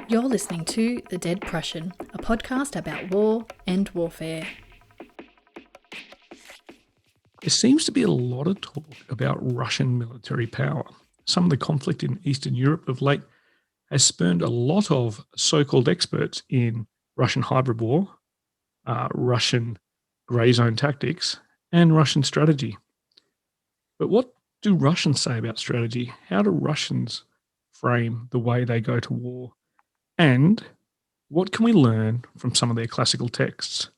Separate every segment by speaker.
Speaker 1: You're listening to The Dead Prussian, a podcast about war and warfare.
Speaker 2: There seems to be a lot of talk about Russian military power. Some of the conflict in Eastern Europe of late has spurned a lot of so-called experts in Russian hybrid war, Russian grey zone tactics, and Russian strategy. But what do Russians say about strategy? How do Russians frame the way they go to war? And what can we learn from some of their classical texts?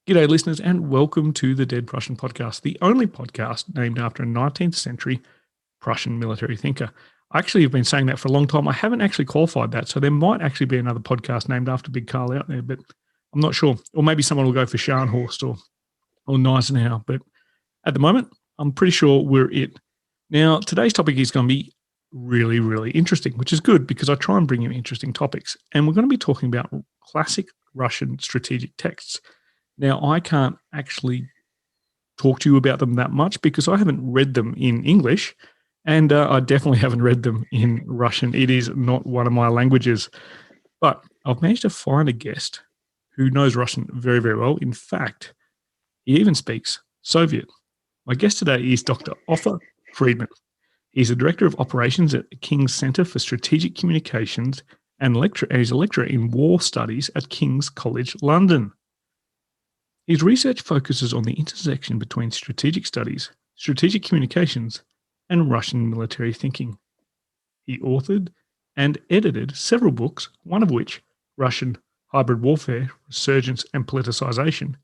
Speaker 2: G'day, listeners, and welcome to the Dead Prussian podcast, the only podcast named after a 19th century Prussian military thinker. I actually have been saying that for a long time. I haven't actually qualified that, so there might actually be another podcast named after Big Carl out there, but I'm not sure. Or maybe someone will go for Scharnhorst or Gneisenhower, but at the moment, I'm pretty sure we're it. Now, today's topic is going to be really, really interesting, which is good because I try and bring you interesting topics. And we're going to be talking about classic Russian strategic texts. Now, I can't actually talk to you about them that much because I haven't read them in English, and I definitely haven't read them in Russian. It is not one of my languages. But I've managed to find a guest who knows Russian very, very well. In fact, he even speaks Soviet. My guest today is Dr. Ofer Fridman. He's the Director of Operations at the King's Centre for Strategic Communications and he's a lecturer in War Studies at King's College London. His research focuses on the intersection between strategic studies, strategic communications, and Russian military thinking. He authored and edited several books, one of which, Russian Hybrid Warfare, Resurgence and Politicization,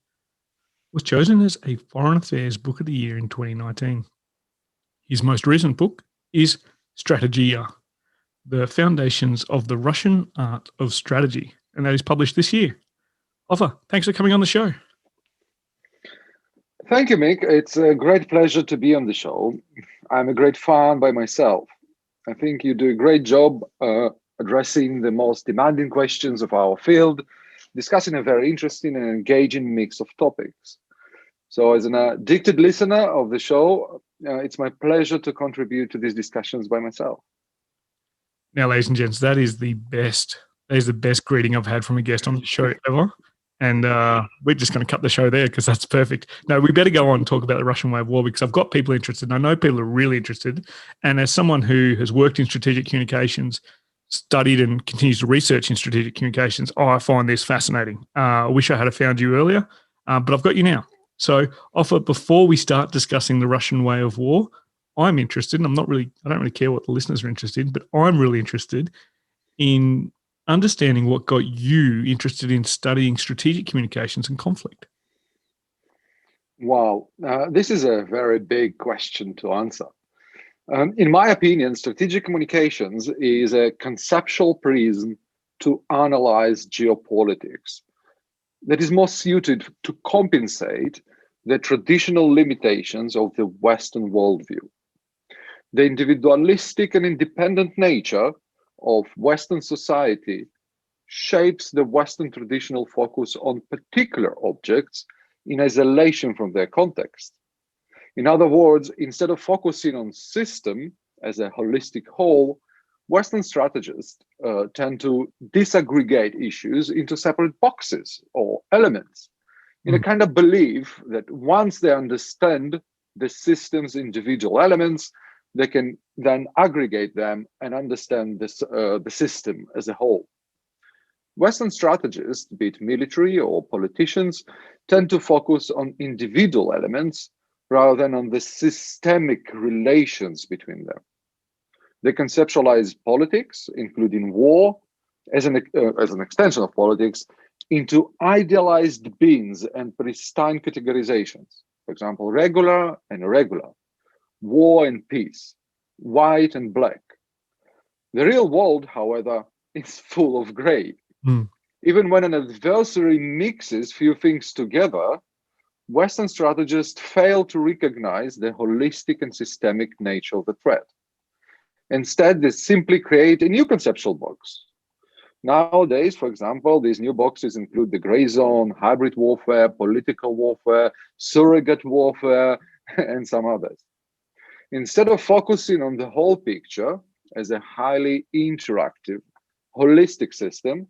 Speaker 2: was chosen as a Foreign Affairs Book of the Year in 2019. His most recent book is Strategiya, The Foundations of the Russian Art of Strategy, and that is published this year. Ofer, thanks for coming on the show.
Speaker 3: Thank you, Mick. It's a great pleasure to be on the show. I'm a great fan by myself. I think you do a great job addressing the most demanding questions of our field, discussing a very interesting and engaging mix of topics. So as an addicted listener of the show, it's my pleasure to contribute to these discussions by myself.
Speaker 2: Now, ladies and gents, that is the best greeting I've had from a guest on the show ever. And we're just going to cut the show there because that's perfect. No, we better go on and talk about the Russian way of war because I've got people interested. And I know people are really interested. And as someone who has worked in strategic communications, studied and continues to research in strategic communications, I find this fascinating. I wish I had found you earlier, but I've got you now. So, Ofer, before we start discussing the Russian way of war, I'm interested, and I don't really care what the listeners are interested in, but I'm really interested in understanding what got you interested in studying strategic communications and conflict.
Speaker 3: Wow, this is a very big question to answer. In my opinion, strategic communications is a conceptual prism to analyze geopolitics that is more suited to compensate the traditional limitations of the Western worldview. The individualistic and independent nature of Western society shapes the Western traditional focus on particular objects in isolation from their context. In other words, instead of focusing on system as a holistic whole, Western strategists tend to disaggregate issues into separate boxes or elements in a kind of belief that once they understand the system's individual elements, they can then aggregate them and understand the system as a whole. Western strategists, be it military or politicians, tend to focus on individual elements rather than on the systemic relations between them. They conceptualize politics, including war, as an extension of politics, into idealized beings and pristine categorizations. For example, regular and irregular, war and peace, white and black. The real world, however, is full of gray. Even when an adversary mixes few things together, Western strategists fail to recognize the holistic and systemic nature of the threat. Instead, they simply create a new conceptual box. Nowadays, for example, these new boxes include the gray zone, hybrid warfare, political warfare, surrogate warfare, and some others. Instead of focusing on the whole picture as a highly interactive holistic system,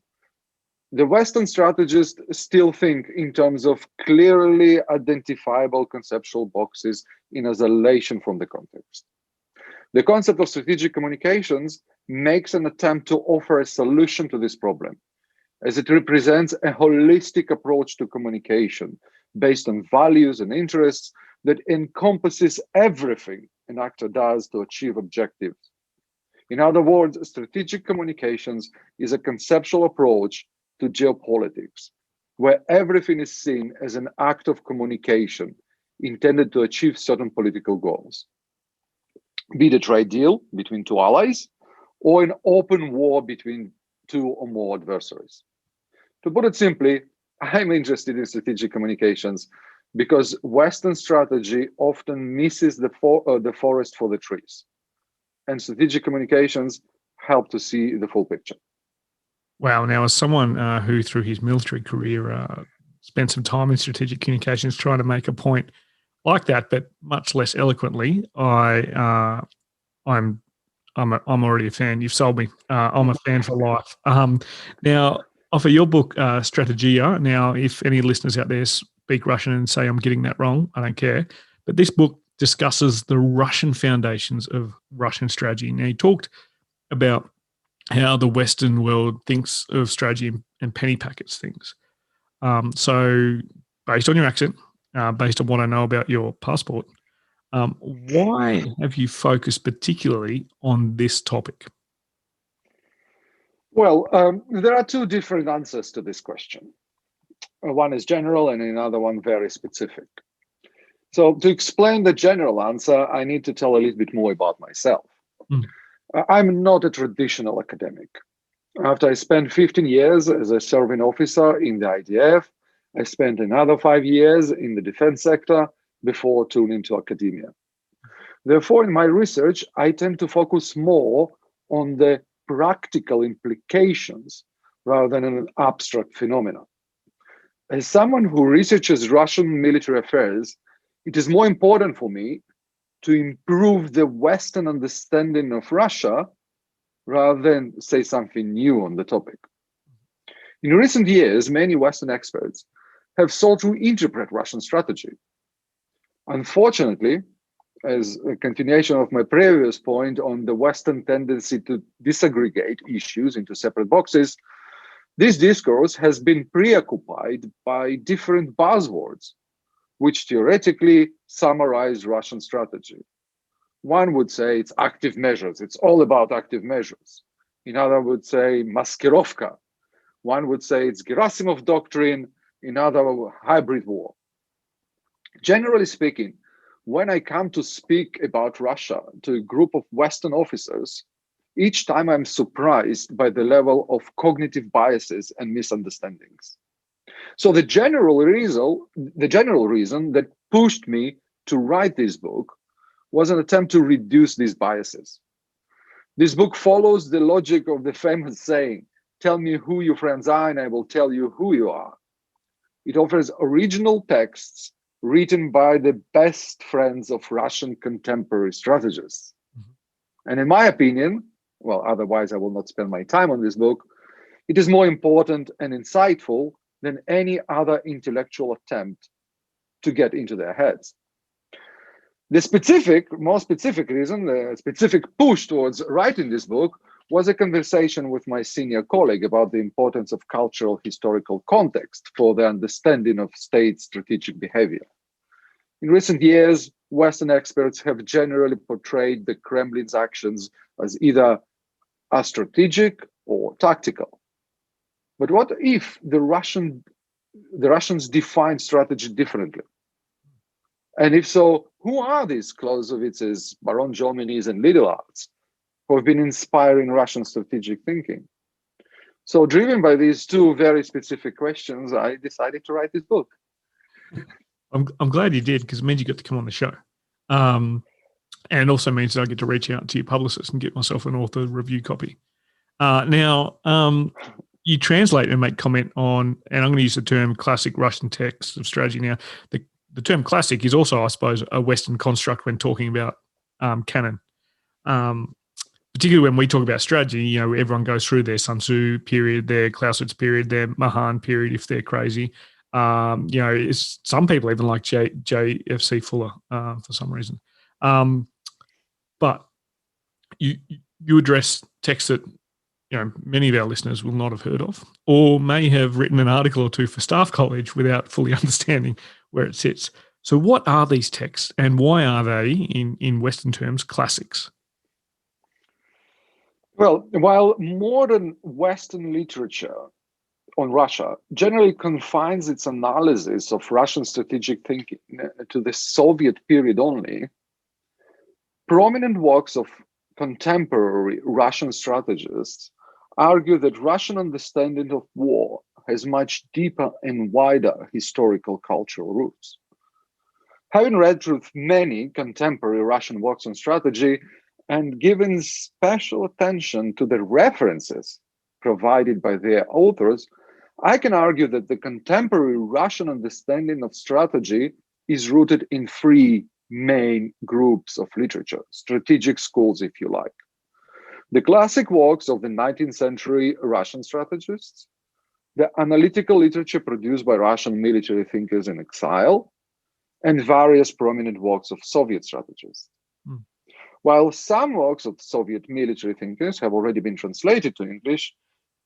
Speaker 3: the Western strategists still think in terms of clearly identifiable conceptual boxes in isolation from the context. The concept of strategic communications makes an attempt to offer a solution to this problem, as it represents a holistic approach to communication based on values and interests that encompasses everything an actor does to achieve objectives. In other words, strategic communications is a conceptual approach to geopolitics, where everything is seen as an act of communication intended to achieve certain political goals, be it a trade deal between two allies or an open war between two or more adversaries. To put it simply, I'm interested in strategic communications because Western strategy often misses the forest for the trees, and strategic communications help to see the full picture.
Speaker 2: Wow. Now, as someone who through his military career spent some time in strategic communications trying to make a point like that, but much less eloquently, I'm already a fan. You've sold me. I'm a fan for life. Now, Ofer your book, Strategiya. Now, if any listeners out there speak Russian and say I'm getting that wrong, I don't care. But this book discusses the Russian foundations of Russian strategy. Now, you talked about how the Western world thinks of strategy and penny packets things. So, based on your accent, based on what I know about your passport, why have you focused particularly on this topic?
Speaker 3: Well, there are two different answers to this question. One is general and another one very specific. So to explain the general answer, I need to tell a little bit more about myself. I'm not a traditional academic. After I spent 15 years as a serving officer in the IDF, I spent another 5 years in the defense sector before turning to academia. Therefore, in my research, I tend to focus more on the practical implications rather than an abstract phenomenon. As someone who researches Russian military affairs, it is more important for me to improve the Western understanding of Russia rather than say something new on the topic. In recent years, many Western experts have sought to interpret Russian strategy. Unfortunately, as a continuation of my previous point on the Western tendency to disaggregate issues into separate boxes, this discourse has been preoccupied by different buzzwords, which theoretically summarize Russian strategy. One would say it's active measures. It's all about active measures. Another would say maskirovka. One would say it's Gerasimov doctrine. Another, hybrid war. Generally speaking, when I come to speak about Russia to a group of Western officers, each time I'm surprised by the level of cognitive biases and misunderstandings. So the general reason that pushed me to write this book was an attempt to reduce these biases. This book follows the logic of the famous saying, "Tell me who your friends are and I will tell you who you are." It offers original texts written by the best friends of Russian contemporary strategists. And in my opinion, well, otherwise I will not spend my time on this book, it is more important and insightful than any other intellectual attempt to get into their heads. The more specific reason, the specific push towards writing this book was a conversation with my senior colleague about the importance of cultural historical context for the understanding of state strategic behavior. In recent years, Western experts have generally portrayed the Kremlin's actions as either strategic or tactical. But what if the Russians define strategy differently? And if so, who are these Clausewitzes, Baron Jominis, and Lidelards who have been inspiring Russian strategic thinking? So, driven by these two very specific questions, I decided to write this book.
Speaker 2: I'm glad you did, because it means you got to come on the show. And also means that I get to reach out to your publicist and get myself an author review copy. Now, you translate and make comment on, and I'm going to use the term classic Russian texts of strategy. Now, the term classic is also, I suppose, a Western construct when talking about canon. particularly when we talk about strategy, everyone goes through their Sun Tzu period, their Clausewitz period, their Mahan period, if they're crazy. Some people even like J.F.C. Fuller for some reason. But you address texts that many of our listeners will not have heard of, or may have written an article or two for Staff College without fully understanding where it sits. So what are these texts, and why are they, in Western terms, classics?
Speaker 3: Well, while modern Western literature on Russia generally confines its analysis of Russian strategic thinking to the Soviet period only, prominent works of contemporary Russian strategists argue that Russian understanding of war has much deeper and wider historical cultural roots. Having read through many contemporary Russian works on strategy and given special attention to the references provided by their authors, I can argue that the contemporary Russian understanding of strategy is rooted in three main groups of literature, strategic schools, if you like. The classic works of the 19th century Russian strategists, the analytical literature produced by Russian military thinkers in exile, and various prominent works of Soviet strategists. While some works of Soviet military thinkers have already been translated to English,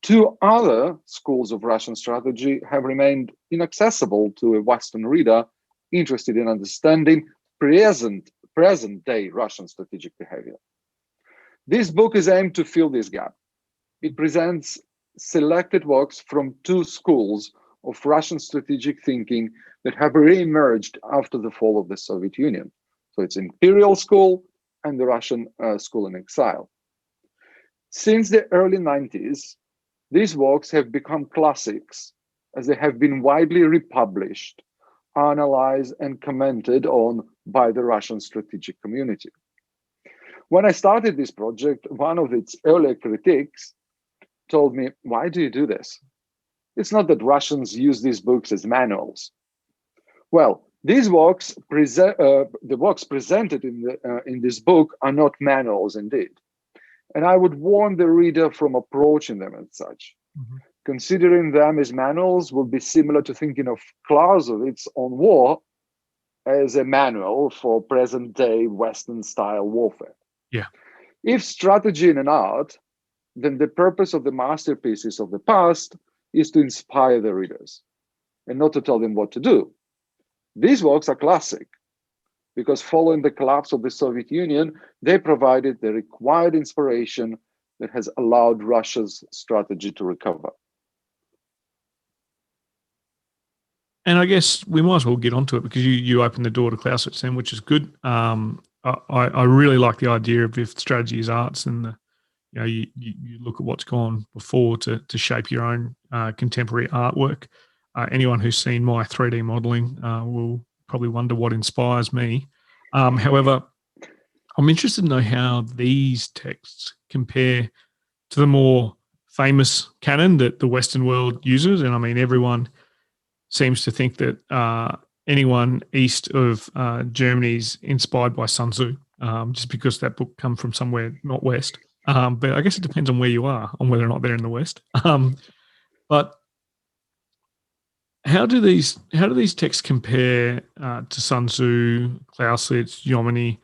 Speaker 3: two other schools of Russian strategy have remained inaccessible to a Western reader interested in understanding present-day Russian strategic behavior. This book is aimed to fill this gap. It presents selected works from two schools of Russian strategic thinking that have re-emerged after the fall of the Soviet Union. So it's Imperial School and the Russian School in Exile. Since the early 90s, these works have become classics as they have been widely republished, analyzed, and commented on by the Russian strategic community. When I started this project, one of its earlier critics told me, "Why do you do this? It's not that Russians use these books as manuals." Well, these works, the works presented in this book are not manuals indeed. And I would warn the reader from approaching them as such. Considering them as manuals would be similar to thinking of Clausewitz on war as a manual for present-day Western-style warfare.
Speaker 2: Yeah.
Speaker 3: If strategy is an art, then the purpose of the masterpieces of the past is to inspire the readers and not to tell them what to do. These works are classic because following the collapse of the Soviet Union, they provided the required inspiration that has allowed Russia's strategy to recover.
Speaker 2: And I guess we might as well get onto it because you opened the door to Clausewitz then, which is good. I really like the idea of if strategy is arts and you look at what's gone before to shape your own contemporary artwork. Anyone who's seen my 3D modeling will probably wonder what inspires me. However, I'm interested to know how these texts compare to the more famous canon that the Western world uses. And I mean, everyone seems to think that anyone east of Germany is inspired by Sun Tzu, just because that book comes from somewhere not West. But I guess it depends on where you are, on whether or not they're in the West. But how do these texts compare to Sun Tzu, Clausewitz, Jomini,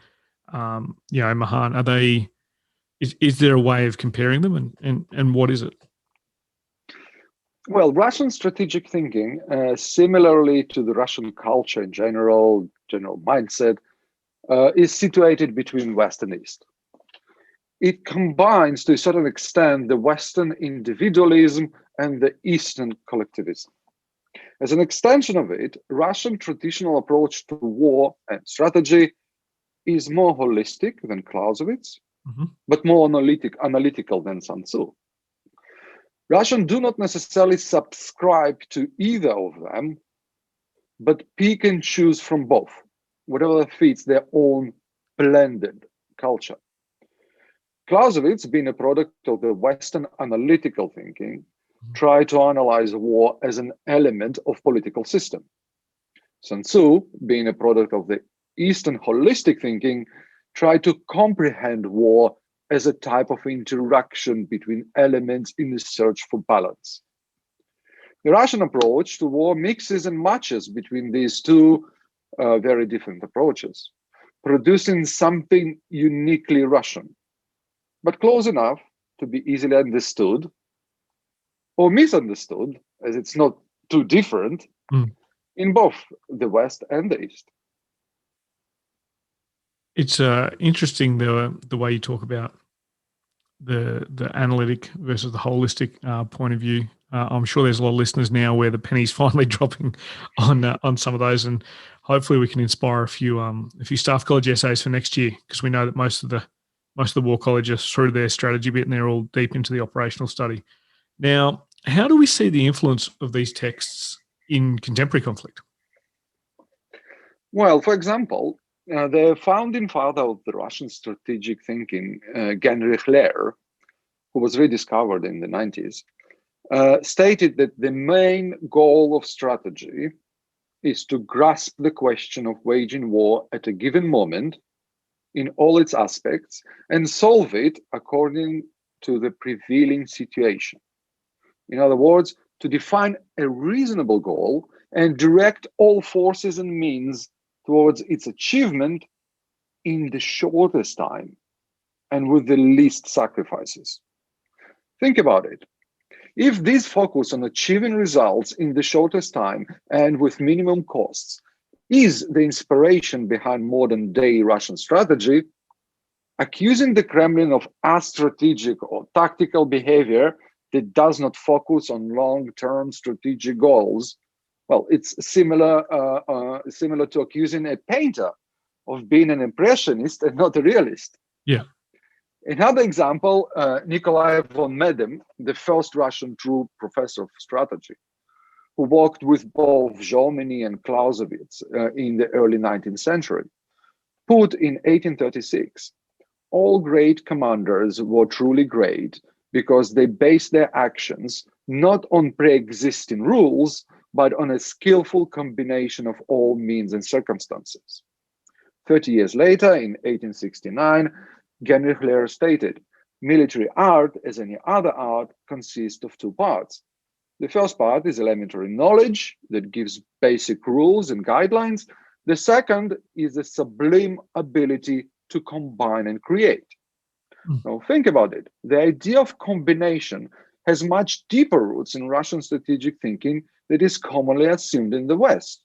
Speaker 2: Mahan? Are they? Is there a way of comparing them, and what is it?
Speaker 3: Well, Russian strategic thinking, similarly to the Russian culture in general mindset, is situated between West and East. It combines, to a certain extent, the Western individualism and the Eastern collectivism. As an extension of it, Russian traditional approach to war and strategy is more holistic than Clausewitz, but more analytical than Sun Tzu. Russians do not necessarily subscribe to either of them, but pick and choose from both, whatever fits their own blended culture. Clausewitz, being a product of the Western analytical thinking, tried to analyze war as an element of political system. Sun Tzu, being a product of the Eastern holistic thinking, tried to comprehend war as a type of interaction between elements in the search for balance. The Russian approach to war mixes and matches between these two very different approaches, producing something uniquely Russian, but close enough to be easily understood or misunderstood, as it's not too different in both the West and the East.
Speaker 2: It's interesting the way you talk about the analytic versus the holistic point of view. I'm sure there's a lot of listeners now where the penny's finally dropping on some of those, and hopefully we can inspire a few staff college essays for next year, because we know that most of the war colleges through their strategy bit, and they're all deep into the operational study. Now, how do we see the influence of these texts in contemporary conflict?
Speaker 3: Well, for example, the founding father of the Russian strategic thinking, Heinrich Lehr, who was rediscovered in the 90s, stated that the main goal of strategy is to grasp the question of waging war at a given moment in all its aspects and solve it according to the prevailing situation. In other words, to define a reasonable goal and direct all forces and means towards its achievement in the shortest time and with the least sacrifices. Think about it. If this focus on achieving results in the shortest time and with minimum costs is the inspiration behind modern day Russian strategy, accusing the Kremlin of astrategic or tactical behavior that does not focus on long-term strategic goals, well, it's similar to accusing a painter of being an impressionist and not a realist.
Speaker 2: Yeah.
Speaker 3: Another example, Nikolai von Medem, the first Russian true professor of strategy, who worked with both Jomini and Clausewitz in the early 19th century, put in 1836, all great commanders were truly great because they based their actions not on pre-existing rules, but on a skillful combination of all means and circumstances. 30 years later, in 1869, Heinrich Lehr stated, military art, as any other art, consists of two parts. The first part is elementary knowledge that gives basic rules and guidelines. The second is the sublime ability to combine and create. Now, think about it. The idea of combination has much deeper roots in Russian strategic thinking that is commonly assumed in the West.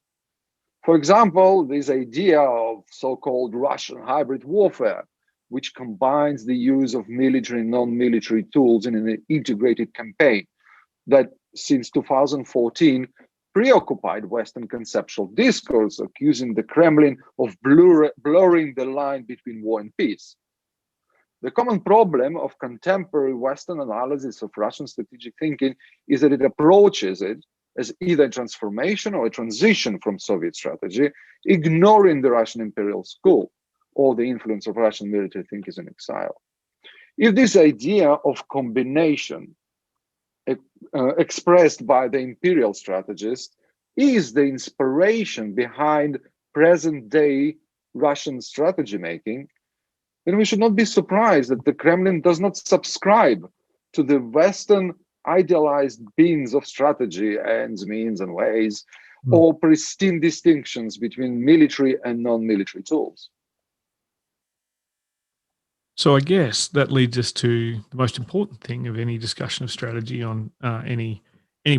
Speaker 3: For example, this idea of so-called Russian hybrid warfare, which combines the use of military and non-military tools in an integrated campaign that since 2014 preoccupied Western conceptual discourse, accusing the Kremlin of blurring the line between war and peace. The common problem of contemporary Western analysis of Russian strategic thinking is that it approaches it as either a transformation or a transition from Soviet strategy, ignoring the Russian imperial school or the influence of Russian military thinkers in exile. If this idea of combination expressed by the imperial strategist is the inspiration behind present-day Russian strategy making, then we should not be surprised that the Kremlin does not subscribe to the Western idealized beams of strategy, ends, means, and ways, or pristine distinctions between military and non-military tools.
Speaker 2: So I guess that leads us to the most important thing of any discussion of strategy on any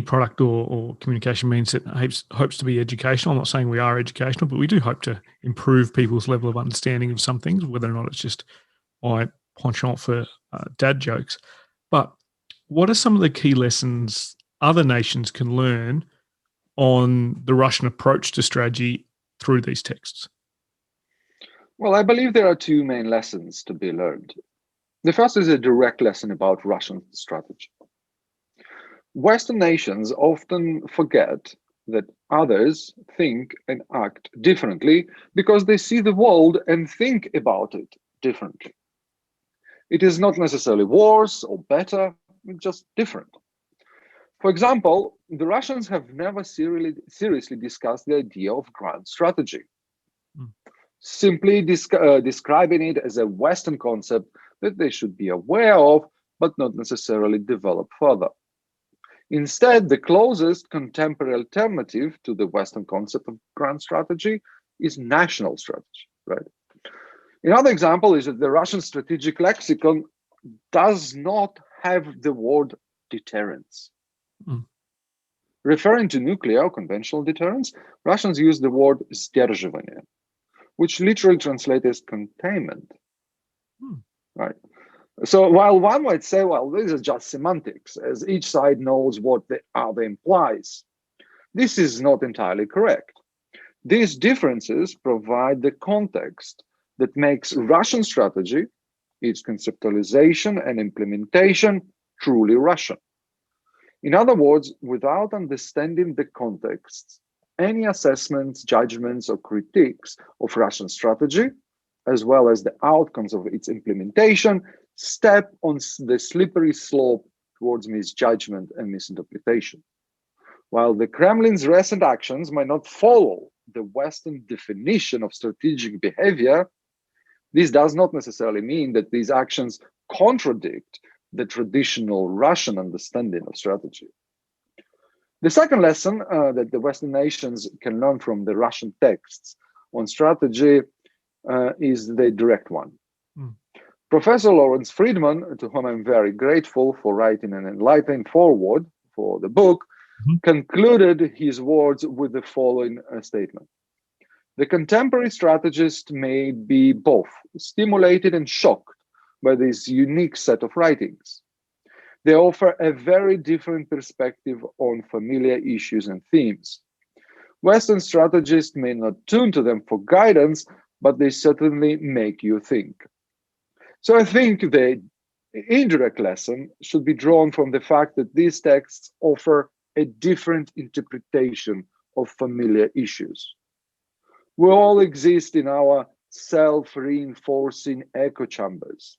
Speaker 2: product or communication means that hopes to be educational. I'm not saying we are educational, but we do hope to improve people's level of understanding of some things, whether or not it's just my penchant for dad jokes. But what are some of the key lessons other nations can learn on the Russian approach to strategy through these texts?
Speaker 3: Well, I believe there are two main lessons to be learned. The first is a direct lesson about Russian strategy. Western nations often forget that others think and act differently because they see the world and think about it differently. It is not necessarily worse or better, it's just different. For example, the Russians have never seriously discussed the idea of grand strategy. simply describing it as a Western concept that they should be aware of, but not necessarily develop further. Instead, the closest contemporary alternative to the Western concept of grand strategy is national strategy, right? Another example is that the Russian strategic lexicon does not have the word deterrence. Referring to nuclear or conventional deterrence, Russians use the word сдерживание, which literally translates as containment, right? So while one might say, well, this is just semantics, as each side knows what the other implies, this is not entirely correct. These differences provide the context that makes Russian strategy, its conceptualization and implementation, truly Russian. In other words, without understanding the context, any assessments, judgments, or critiques of Russian strategy, as well as the outcomes of its implementation, step on the slippery slope towards misjudgment and misinterpretation. While the Kremlin's recent actions might not follow the Western definition of strategic behavior, this does not necessarily mean that these actions contradict the traditional Russian understanding of strategy. The second lesson that the Western nations can learn from the Russian texts on strategy is the direct one. Professor Lawrence Fridman, to whom I'm very grateful for writing an enlightening foreword for the book, concluded his words with the following statement. The contemporary strategist may be both stimulated and shocked by this unique set of writings. They offer a very different perspective on familiar issues and themes. Western strategists may not tune to them for guidance, but they certainly make you think. So I think the indirect lesson should be drawn from the fact that these texts offer a different interpretation of familiar issues. We all exist in our self-reinforcing echo chambers.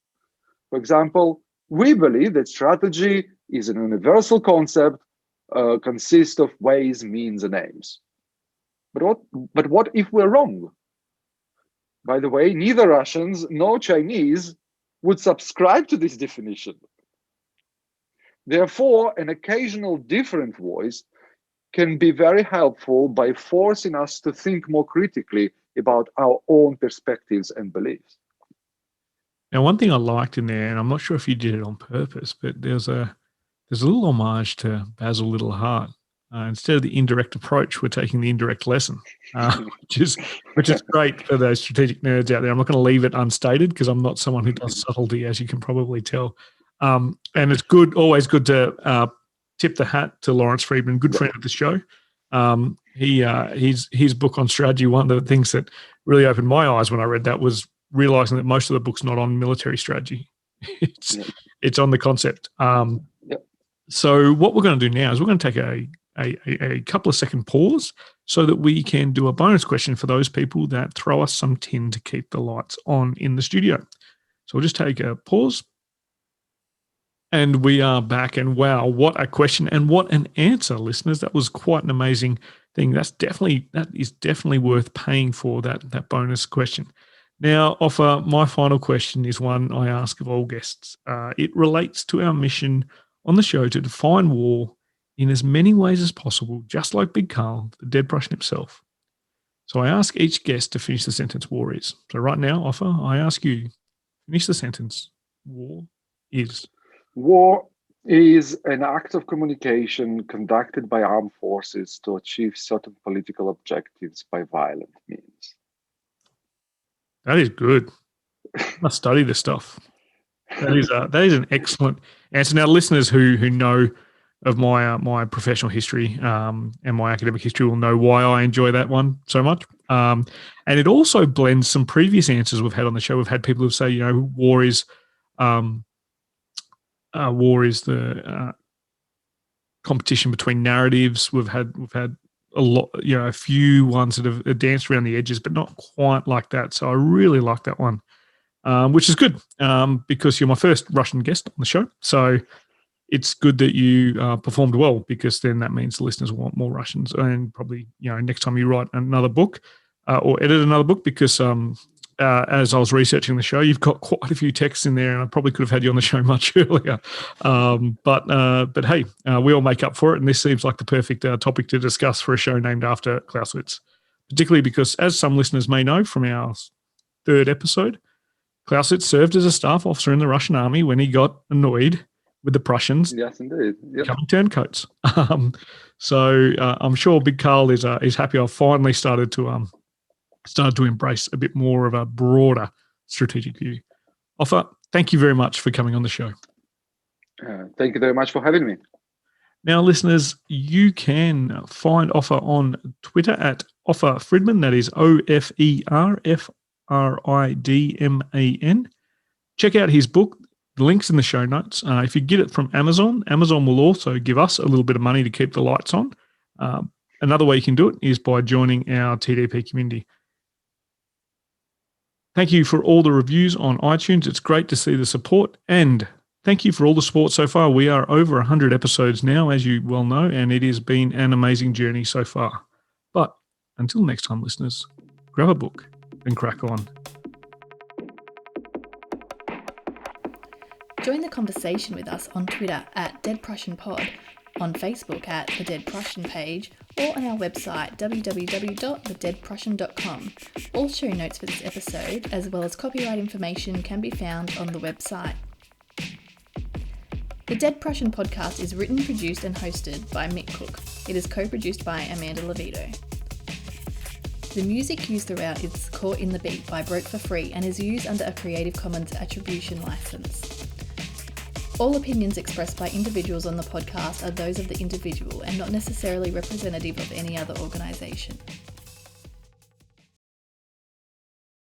Speaker 3: For example, we believe that strategy is an universal concept, consists of ways, means, and aims. But what if we're wrong? By the way, neither Russians nor Chinese would subscribe to this definition. Therefore, an occasional different voice can be very helpful by forcing us to think more critically about our own perspectives and beliefs.
Speaker 2: Now, one thing I liked in there, and I'm not sure if you did it on purpose, but there's a little homage to Basil Little Heart. Instead of the indirect approach, we're taking the indirect lesson, which is great for those strategic nerds out there. I'm not going to leave it unstated because I'm not someone who does subtlety, as you can probably tell. And it's always good to tip the hat to Lawrence Fridman, good friend of the show. His book on strategy, one of the things that really opened my eyes when I read that was realizing that most of the book's not on military strategy. It's on the concept. So what we're going to do now is we're going to take a couple of second pause so that we can do a bonus question for those people that throw us some tin to keep the lights on in the studio. So we'll just take a pause. And we are back, and wow, what a question and what an answer, listeners. That was quite an amazing thing. That is definitely worth paying for, that bonus question. Now, Ofer, my final question is one I ask of all guests. It relates to our mission on the show to define war in as many ways as possible, just like Big Carl, the dead Prussian himself. So I ask each guest to finish the sentence war is. So right now, Ofer, I ask you, finish the sentence. War is.
Speaker 3: War is an act of communication conducted by armed forces to achieve certain political objectives by violent means.
Speaker 2: That is good. I must study this stuff. That is an excellent answer. Now, listeners who know of my professional history and my academic history will know why I enjoy that one so much. And it also blends some previous answers we've had on the show. We've had people who say, war is the competition between narratives. We've had a lot, a few ones that have danced around the edges, but not quite like that. So I really like that one, which is good because you're my first Russian guest on the show. So it's good that you performed well, because then that means the listeners want more Russians. And probably, next time you write another book, or edit another book because as I was researching the show, you've got quite a few texts in there, and I probably could have had you on the show much earlier. But hey, we all make up for it, and this seems like the perfect topic to discuss for a show named after Clausewitz, particularly because, as some listeners may know from our third episode, Clausewitz served as a staff officer in the Russian army when he got annoyed with the Prussians.
Speaker 3: Yes, indeed. Yep.
Speaker 2: Becoming turncoats. So I'm sure Big Carl is happy I've finally started to embrace a bit more of a broader strategic view. Ofer, thank you very much for coming on the show.
Speaker 3: Thank you very much for having me.
Speaker 2: Now, listeners, you can find Ofer on Twitter at Ofer Fridman. That is OFERFRIDMAN. Check out his book. The link's in the show notes. If you get it from Amazon, Amazon will also give us a little bit of money to keep the lights on. Another way you can do it is by joining our TDP community. Thank you for all the reviews on iTunes. It's great to see the support, and thank you for all the support so far. We are over 100 episodes now, as you well know, and it has been an amazing journey so far. But until next time, listeners, grab a book and crack on.
Speaker 1: Join the conversation with us on Twitter at Dead Prussian Pod, on Facebook at the Dead Prussian page, or on our website www.thedeadprussian.com. All show notes for this episode, as well as copyright information, can be found on the website. The Dead Prussian podcast is written, produced and hosted by Mick Cook. It is co-produced by Amanda Levito. The music used throughout is Caught in the Beat by Broke for Free and is used under a Creative Commons Attribution license. All opinions expressed by individuals on the podcast are those of the individual and not necessarily representative of any other organisation.